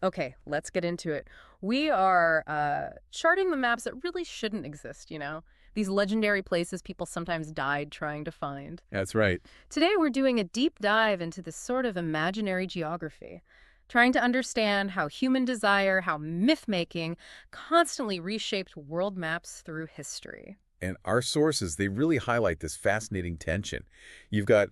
Okay, let's get into it. We are charting the maps that really shouldn't exist, you know? These legendary places people sometimes died trying to find. That's right. Today we're doing a deep dive into this sort of imaginary geography, trying to understand how human desire, how myth-making constantly reshaped world maps through history. And our sources, they really highlight this fascinating tension. You've got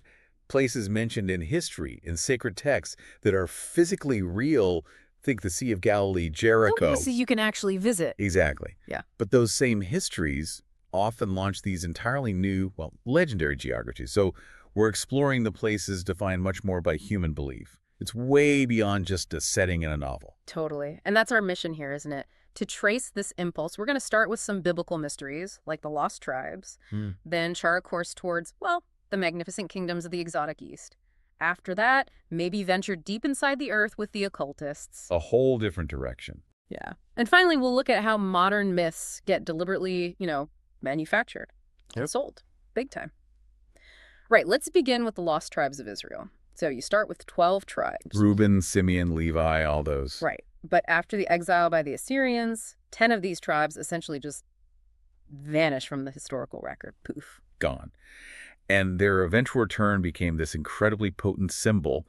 places mentioned in history, in sacred texts, that are physically real. Think the Sea of Galilee, Jericho. So you can actually visit. Exactly. Yeah. But those same histories often launch these entirely new, well, legendary geographies. So we're exploring the places defined much more by human belief. It's way beyond just a setting in a novel. Totally. And that's our mission here, isn't it? To trace this impulse, we're going to start with some biblical mysteries, like the Lost Tribes, then chart a course towards, well, the magnificent kingdoms of the exotic East. After that, maybe venture deep inside the earth with the occultists. A whole different direction. Yeah. And finally, we'll look at how modern myths get deliberately, manufactured and sold. Big time. Right, let's begin with the Lost Tribes of Israel. So you start with 12 tribes. Reuben, Simeon, Levi, all those. Right. But after the exile by the Assyrians, 10 of these tribes essentially just vanish from the historical record. Poof. Gone. And their eventual return became this incredibly potent symbol,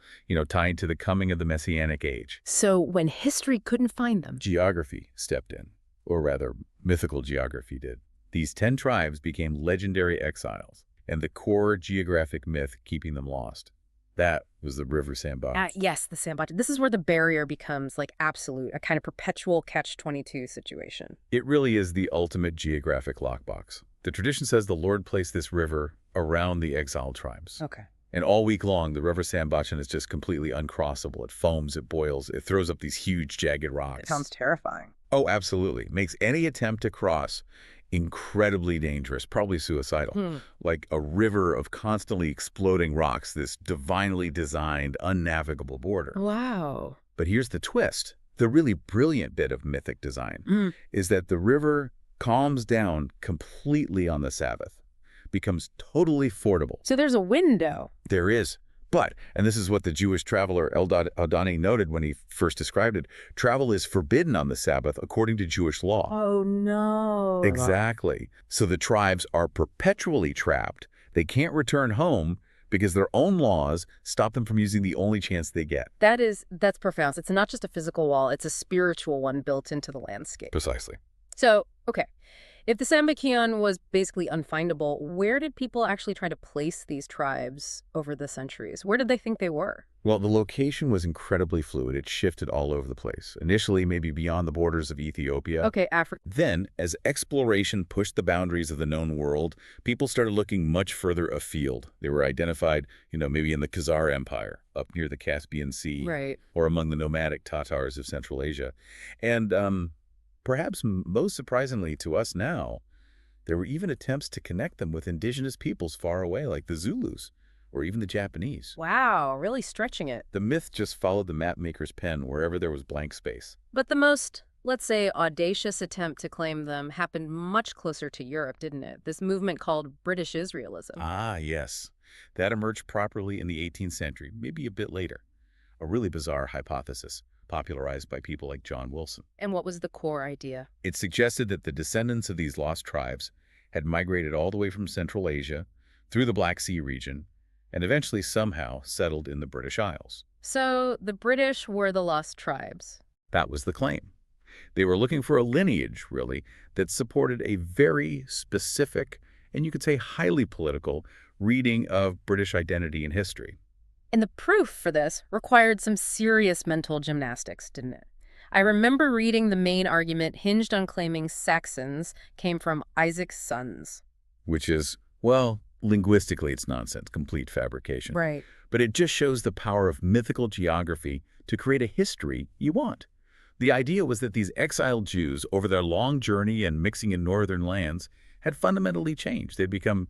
tied to the coming of the Messianic age. So when history couldn't find them, Geography stepped in, or rather, mythical geography did. These 10 tribes became legendary exiles, and the core geographic myth keeping them lost. That was the River Sambati. yes, the Sambati. This is where the barrier becomes like absolute, a kind of perpetual catch-22 situation. It really is the ultimate geographic lockbox. The tradition says the Lord placed this river around the exiled tribes. Okay. And all week long, the River Sambachan is just completely uncrossable. It foams, it boils, it throws up these huge, jagged rocks. It sounds terrifying. Oh, absolutely. Makes any attempt to cross incredibly dangerous, probably suicidal. Like a river of constantly exploding rocks, this divinely designed, unnavigable border. Wow. But here's the twist. The really brilliant bit of mythic design is that the river calms down completely on the Sabbath, becomes totally fordable. So there's a window. There is. But, and this is what the Jewish traveler Eldad Adani noted when he first described it, travel is forbidden on the Sabbath according to Jewish law. Oh, no. Exactly. So the tribes are perpetually trapped. They can't return home because their own laws stop them from using the only chance they get. That's profound. It's not just a physical wall, it's a spiritual one built into the landscape. Precisely. So, okay. If the Sambakian was basically unfindable, where did people actually try to place these tribes over the centuries? Where did they think they were? Well, the location was incredibly fluid. It shifted all over the place. Initially, maybe beyond the borders of Ethiopia. Okay, Africa. Then, as exploration pushed the boundaries of the known world, people started looking much further afield. They were identified, maybe in the Khazar Empire, up near the Caspian Sea. Right. Or among the nomadic Tatars of Central Asia. And, perhaps most surprisingly to us now, there were even attempts to connect them with indigenous peoples far away, like the Zulus, or even the Japanese. Wow, really stretching it. The myth just followed the mapmaker's pen wherever there was blank space. But the most, let's say, audacious attempt to claim them happened much closer to Europe, didn't it? This movement called British Israelism. Ah, yes. That emerged properly in the 18th century, maybe a bit later. A really bizarre hypothesis, popularized by people like John Wilson. And what was the core idea? It suggested that the descendants of these lost tribes had migrated all the way from Central Asia, through the Black Sea region, and eventually somehow settled in the British Isles. So the British were the lost tribes. That was the claim. They were looking for a lineage, really, that supported a very specific, and you could say highly political, reading of British identity and history. And the proof for this required some serious mental gymnastics, didn't it? I remember reading the main argument hinged on claiming Saxons came from Isaac's sons. Which is, well, linguistically it's nonsense, complete fabrication. Right. But it just shows the power of mythical geography to create a history you want. The idea was that these exiled Jews, over their long journey and mixing in northern lands, had fundamentally changed. They'd become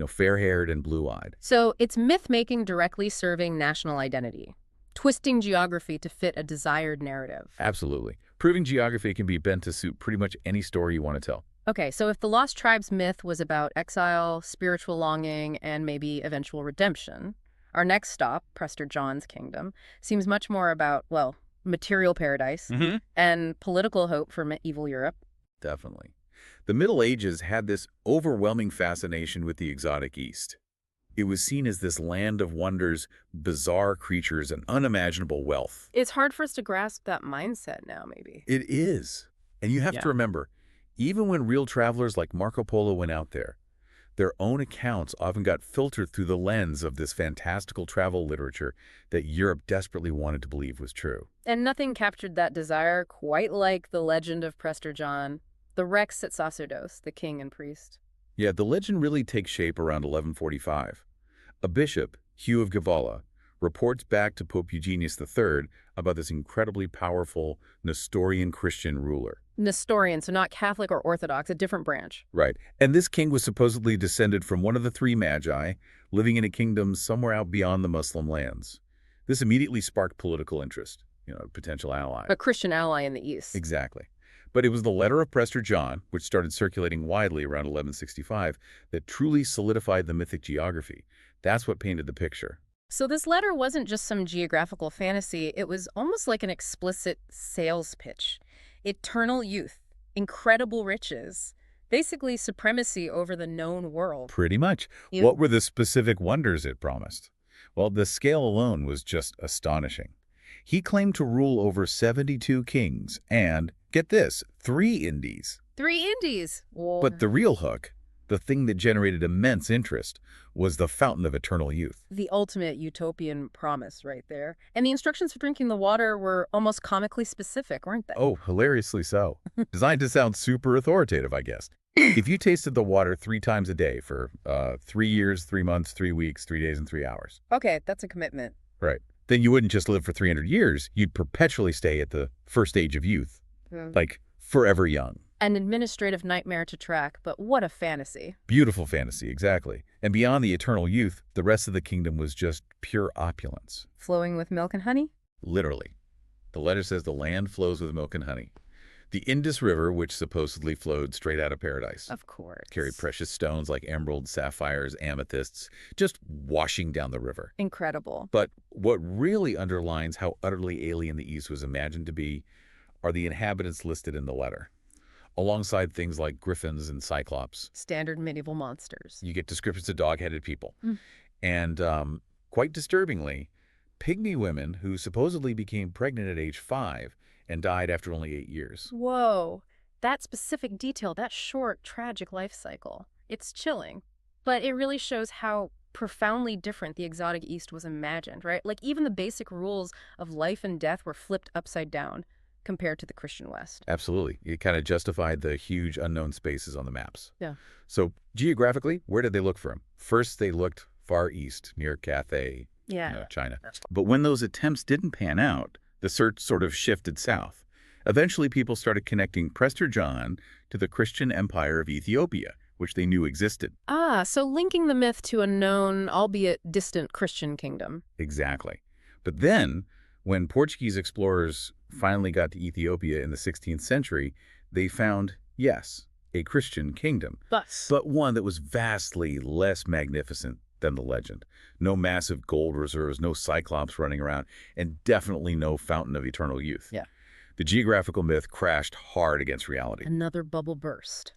fair-haired and blue-eyed. So it's myth-making directly serving national identity, twisting geography to fit a desired narrative. Absolutely. Proving geography can be bent to suit pretty much any story you want to tell. Okay, so if the Lost Tribes myth was about exile, spiritual longing, and maybe eventual redemption, our next stop, Prester John's kingdom, seems much more about, well, material paradise, and political hope for medieval Europe. Definitely. The Middle Ages had this overwhelming fascination with the exotic East. It was seen as this land of wonders, bizarre creatures, and unimaginable wealth. It's hard for us to grasp that mindset now, maybe. It is. And you have to remember, even when real travelers like Marco Polo went out there, their own accounts often got filtered through the lens of this fantastical travel literature that Europe desperately wanted to believe was true. And nothing captured that desire quite like the legend of Prester John, the Rex et Sacerdos, the king and priest. Yeah, the legend really takes shape around 1145. A bishop, Hugh of Gavala, reports back to Pope Eugenius III about this incredibly powerful Nestorian Christian ruler. Nestorian, so not Catholic or Orthodox, a different branch. Right. And this king was supposedly descended from one of the three magi, living in a kingdom somewhere out beyond the Muslim lands. This immediately sparked political interest, a potential ally. A Christian ally in the East. Exactly. But it was the letter of Prester John, which started circulating widely around 1165, that truly solidified the mythic geography. That's what painted the picture. So this letter wasn't just some geographical fantasy. It was almost like an explicit sales pitch. Eternal youth, incredible riches, basically supremacy over the known world. Pretty much. What were the specific wonders it promised? Well, the scale alone was just astonishing. He claimed to rule over 72 kings and, get this, 3 Indies. 3 Indies! Whoa. But the real hook, the thing that generated immense interest, was the fountain of eternal youth. The ultimate utopian promise right there. And the instructions for drinking the water were almost comically specific, weren't they? Oh, hilariously so. Designed to sound super authoritative, I guess. If you tasted the water 3 times a day for 3 years, 3 months, 3 weeks, 3 days, and 3 hours. Okay, that's a commitment. Right. Then you wouldn't just live for 300 years. You'd perpetually stay at the first age of youth. Like, forever young. An administrative nightmare to track, but what a fantasy. Beautiful fantasy, exactly. And beyond the eternal youth, the rest of the kingdom was just pure opulence. Flowing with milk and honey? Literally. The letter says the land flows with milk and honey. The Indus River, which supposedly flowed straight out of paradise. Of course. Carried precious stones like emeralds, sapphires, amethysts, just washing down the river. Incredible. But what really underlines how utterly alien the East was imagined to be are the inhabitants listed in the letter, alongside things like griffins and cyclops. Standard medieval monsters. You get descriptions of dog-headed people. And quite disturbingly, pygmy women who supposedly became pregnant at age 5 and died after only 8 years. Whoa. That specific detail, that short, tragic life cycle. It's chilling. But it really shows how profoundly different the exotic East was imagined, right? Like even the basic rules of life and death were flipped upside down compared to the Christian West. Absolutely. It kind of justified the huge unknown spaces on the maps. Yeah. So geographically, where did they look for him? First, they looked far east, near Cathay, China. But when those attempts didn't pan out, the search sort of shifted south. Eventually, people started connecting Prester John to the Christian Empire of Ethiopia, which they knew existed. Ah, so linking the myth to a known, albeit distant, Christian kingdom. Exactly. But then, when Portuguese explorers finally got to Ethiopia in the 16th century, they found, yes, a Christian kingdom, but one that was vastly less magnificent than the legend. No massive gold reserves, no cyclops running around, and definitely no fountain of eternal youth. Yeah. The geographical myth crashed hard against reality. Another bubble burst.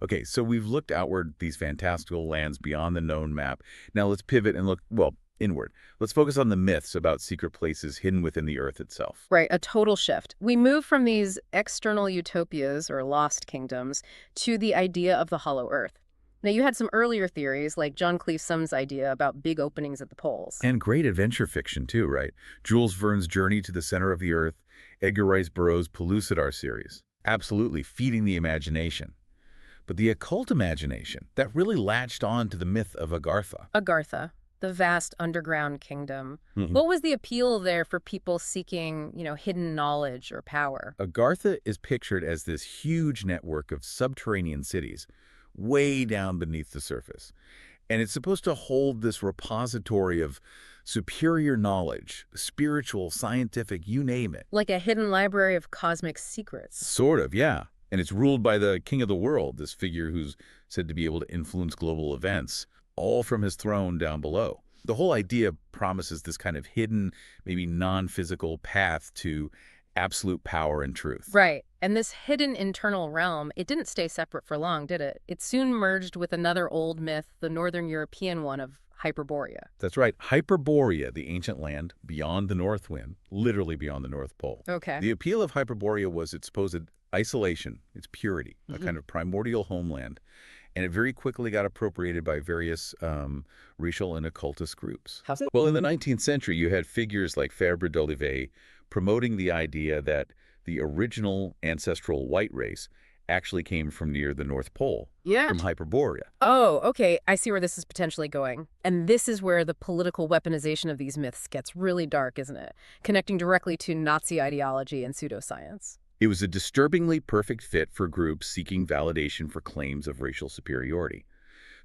Okay, so we've looked outward, these fantastical lands beyond the known map. Now let's pivot and look, well, inward. Let's focus on the myths about secret places hidden within the earth itself. Right, a total shift. We move from these external utopias, or lost kingdoms, to the idea of the hollow earth. Now, you had some earlier theories, like John Cleeseum's idea about big openings at the poles. And great adventure fiction, too, right? Jules Verne's Journey to the Center of the Earth, Edgar Rice Burroughs' Pellucidar series. Absolutely feeding the imagination. But the occult imagination, that really latched on to the myth of Agartha. Agartha, the vast underground kingdom. What was the appeal there for people seeking, hidden knowledge or power? Agartha is pictured as this huge network of subterranean cities, way down beneath the surface. And it's supposed to hold this repository of superior knowledge, spiritual, scientific, you name it. Like a hidden library of cosmic secrets. Sort of, yeah. And it's ruled by the king of the world, this figure who's said to be able to influence global events, all from his throne down below. The whole idea promises this kind of hidden, maybe non-physical path to absolute power and truth. Right. And this hidden internal realm, it didn't stay separate for long, did it? It soon merged with another old myth, the Northern European one of Hyperborea. That's right. Hyperborea, the ancient land beyond the North Wind, literally beyond the North Pole. Okay. The appeal of Hyperborea was its supposed isolation, its purity, a kind of primordial homeland. And it very quickly got appropriated by various racial and occultist groups. How's it? Well, in the 19th century, you had figures like Fabre d'Olivet promoting the idea that the original ancestral white race actually came from near the North Pole, Yeah. from Hyperborea. Oh, okay. I see where this is potentially going. And this is where the political weaponization of these myths gets really dark, isn't it? Connecting directly to Nazi ideology and pseudoscience. It was a disturbingly perfect fit for groups seeking validation for claims of racial superiority.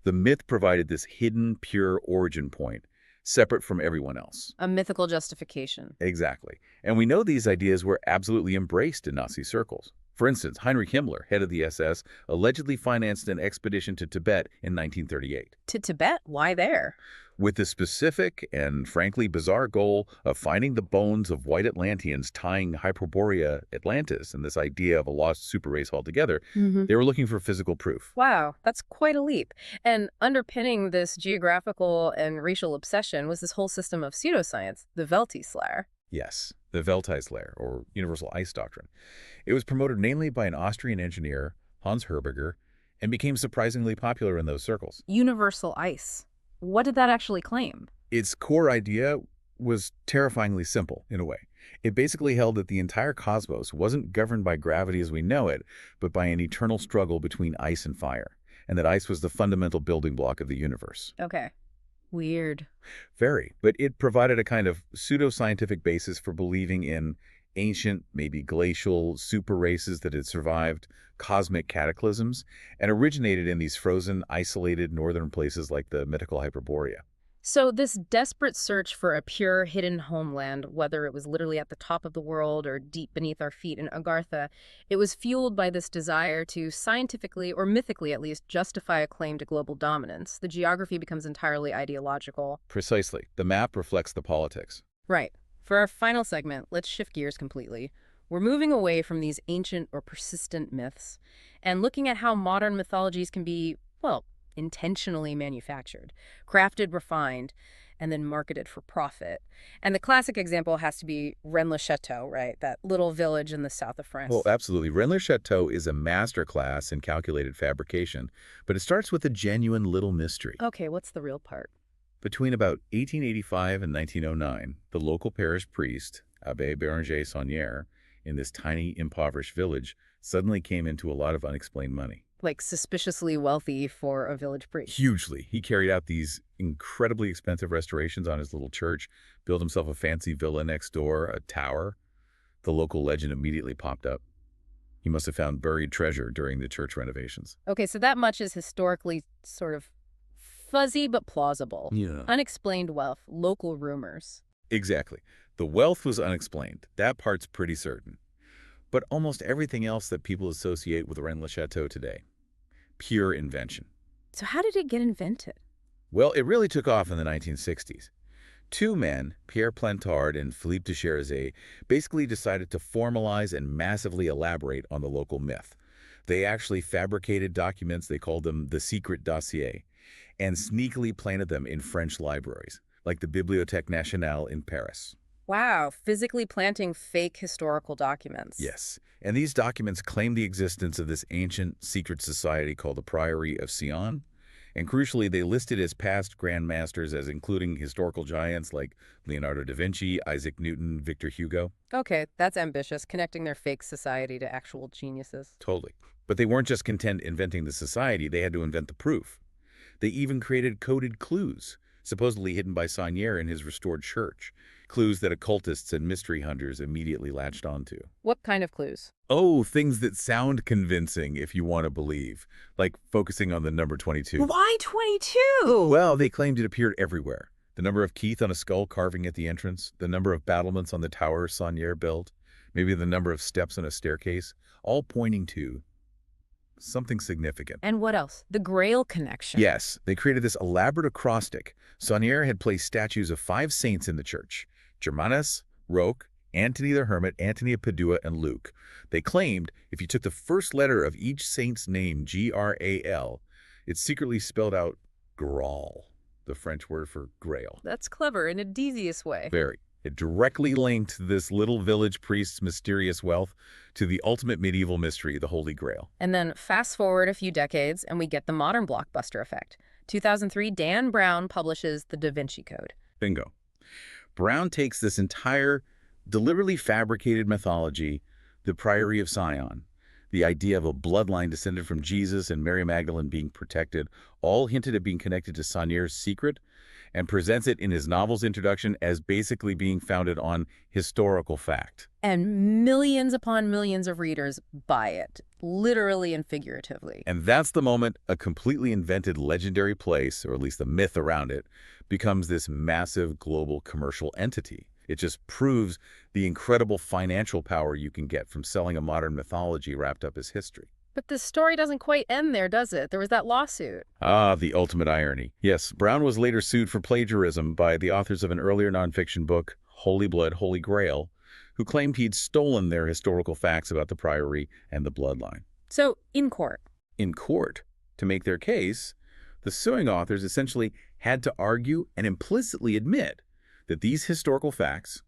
The myth provided this hidden, pure origin point, separate from everyone else. A mythical justification. Exactly. And we know these ideas were absolutely embraced in Nazi circles. For instance, Heinrich Himmler, head of the SS, allegedly financed an expedition to Tibet in 1938. To Tibet? Why there? With the specific and frankly bizarre goal of finding the bones of white Atlanteans tying Hyperborea Atlantis and this idea of a lost super race altogether, they were looking for physical proof. Wow, that's quite a leap. And underpinning this geographical and racial obsession was this whole system of pseudoscience, the Weltислehre. Yes, the Weltислehre, or universal ice doctrine. It was promoted namely by an Austrian engineer, Hans Herberger, and became surprisingly popular in those circles. Universal ice. What did that actually claim? Its core idea was terrifyingly simple, in a way. It basically held that the entire cosmos wasn't governed by gravity as we know it, but by an eternal struggle between ice and fire, and that ice was the fundamental building block of the universe. Okay. Weird. Very, but it provided a kind of pseudoscientific basis for believing in ancient, maybe glacial, super races that had survived cosmic cataclysms and originated in these frozen, isolated northern places like the mythical Hyperborea. So this desperate search for a pure, hidden homeland, whether it was literally at the top of the world or deep beneath our feet in Agartha, it was fueled by this desire to scientifically, or mythically at least, justify a claim to global dominance. The geography becomes entirely ideological. Precisely. The map reflects the politics. Right. For our final segment, let's shift gears completely. We're moving away from these ancient or persistent myths and looking at how modern mythologies can be, well, intentionally manufactured, crafted, refined, and then marketed for profit. And the classic example has to be Rennes-le-Château, right? That little village in the south of France. Well, absolutely. Rennes-le-Château is a masterclass in calculated fabrication, but it starts with a genuine little mystery. Okay, what's the real part? Between about 1885 and 1909, the local parish priest, Abbé Béranger Saunière, in this tiny, impoverished village, suddenly came into a lot of unexplained money. Like suspiciously wealthy for a village priest. Hugely. He carried out these incredibly expensive restorations on his little church, built himself a fancy villa next door, a tower. The local legend immediately popped up. He must have found buried treasure during the church renovations. Okay, so that much is historically sort of fuzzy but plausible. Yeah. Unexplained wealth, local rumors. Exactly. The wealth was unexplained. That part's pretty certain. But almost everything else that people associate with Rennes-le-Château today, pure invention. So how did it get invented? Well, it really took off in the 1960s. Two men, Pierre Plantard and Philippe de Cherizet, basically decided to formalize and massively elaborate on the local myth. They actually fabricated documents, they called them the secret dossier, and sneakily planted them in French libraries, like the Bibliothèque Nationale in Paris. Wow, physically planting fake historical documents. Yes, and these documents claim the existence of this ancient secret society called the Priory of Sion, and crucially, they listed as past Grand Masters as including historical giants like Leonardo da Vinci, Isaac Newton, Victor Hugo. Okay, that's ambitious, connecting their fake society to actual geniuses. Totally. But they weren't just content inventing the society, they had to invent the proof. They even created coded clues, supposedly hidden by Saunière in his restored church, clues that occultists and mystery hunters immediately latched onto. What kind of clues? Oh, things that sound convincing if you want to believe, like focusing on the number 22. Why 22? Well, they claimed it appeared everywhere. The number of teeth on a skull carving at the entrance, the number of battlements on the tower Saunière built, maybe the number of steps on a staircase, all pointing to something significant. And what else? The Grail connection. Yes, they created this elaborate acrostic. Saunier had placed statues of 5 saints in the church: Germanus, Roque, Antony the Hermit, Antony of Padua, and Luke. They claimed if you took the first letter of each saint's name, G-R-A-L, it secretly spelled out Graal, the French word for grail. That's clever in a devious way. Very. It directly linked this little village priest's mysterious wealth to the ultimate medieval mystery, the Holy Grail. And then fast forward a few decades and we get the modern blockbuster effect. 2003, Dan Brown publishes The Da Vinci Code. Bingo. Brown takes this entire deliberately fabricated mythology, the Priory of Sion, the idea of a bloodline descended from Jesus and Mary Magdalene being protected, all hinted at being connected to Saunier's secret, and presents it in his novel's introduction as basically being founded on historical fact. And millions upon millions of readers buy it, literally and figuratively. And that's the moment a completely invented legendary place, or at least the myth around it, becomes this massive global commercial entity. It just proves the incredible financial power you can get from selling a modern mythology wrapped up as history. But the story doesn't quite end there, does it? There was that lawsuit. Ah, the ultimate irony. Yes, Brown was later sued for plagiarism by the authors of an earlier nonfiction book, Holy Blood, Holy Grail, who claimed he'd stolen their historical facts about the priory and the bloodline. So, in court. In court, to make their case, the suing authors essentially had to argue and implicitly admit that these historical facts,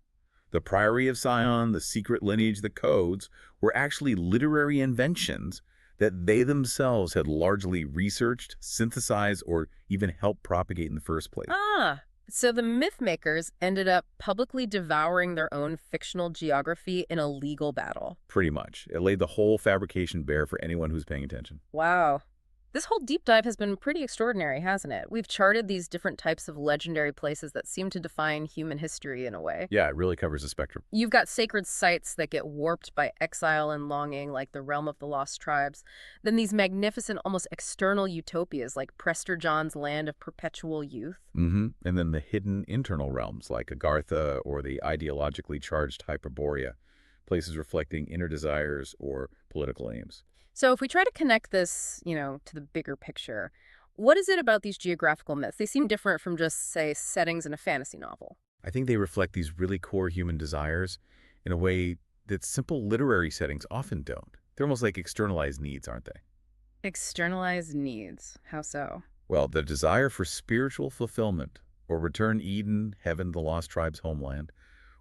the Priory of Sion, the secret lineage, the codes, were actually literary inventions that they themselves had largely researched, synthesized, or even helped propagate in the first place. Ah, so the myth makers ended up publicly devouring their own fictional geography in a legal battle. Pretty much. It laid the whole fabrication bare for anyone who's paying attention. Wow. This whole deep dive has been pretty extraordinary, hasn't it? We've charted these different types of legendary places that seem to define human history in a way. Yeah, it really covers the spectrum. You've got sacred sites that get warped by exile and longing, like the realm of the lost tribes. Then these magnificent, almost external utopias, like Prester John's land of perpetual youth. And then the hidden internal realms, like Agartha or the ideologically charged Hyperborea, places reflecting inner desires or political aims. So if we try to connect this, to the bigger picture, what is it about these geographical myths? They seem different from just, say, settings in a fantasy novel. I think they reflect these really core human desires in a way that simple literary settings often don't. They're almost like externalized needs, aren't they? Externalized needs. How so? Well, the desire for spiritual fulfillment, or return Eden, heaven, the lost tribe's homeland,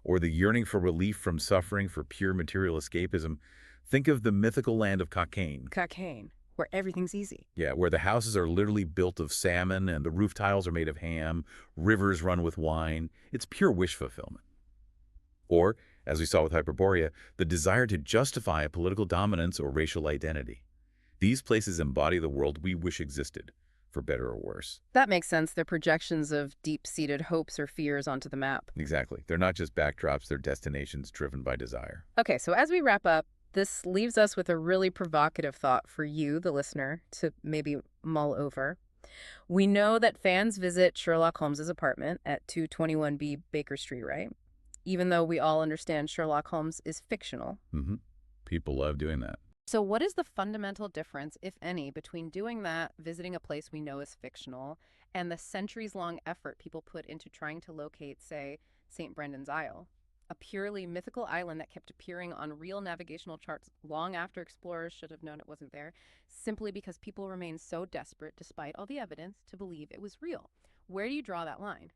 or the yearning for relief from suffering for pure material escapism. Think of the mythical land of Cockaigne. Cockaigne, where everything's easy. Yeah, where the houses are literally built of salmon and the roof tiles are made of ham, rivers run with wine. It's pure wish fulfillment. Or, as we saw with Hyperborea, the desire to justify a political dominance or racial identity. These places embody the world we wish existed, for better or worse. That makes sense. They're projections of deep-seated hopes or fears onto the map. Exactly. They're not just backdrops, they're destinations driven by desire. Okay, so as we wrap up, this leaves us with a really provocative thought for you, the listener, to maybe mull over. We know that fans visit Sherlock Holmes's apartment at 221B Baker Street, right? Even though we all understand Sherlock Holmes is fictional. People love doing that. So what is the fundamental difference, if any, between doing that, visiting a place we know is fictional, and the centuries-long effort people put into trying to locate, say, St. Brendan's Isle? A purely mythical island that kept appearing on real navigational charts long after explorers should have known it wasn't there, simply because people remained so desperate, despite all the evidence, to believe it was real. Where do you draw that line?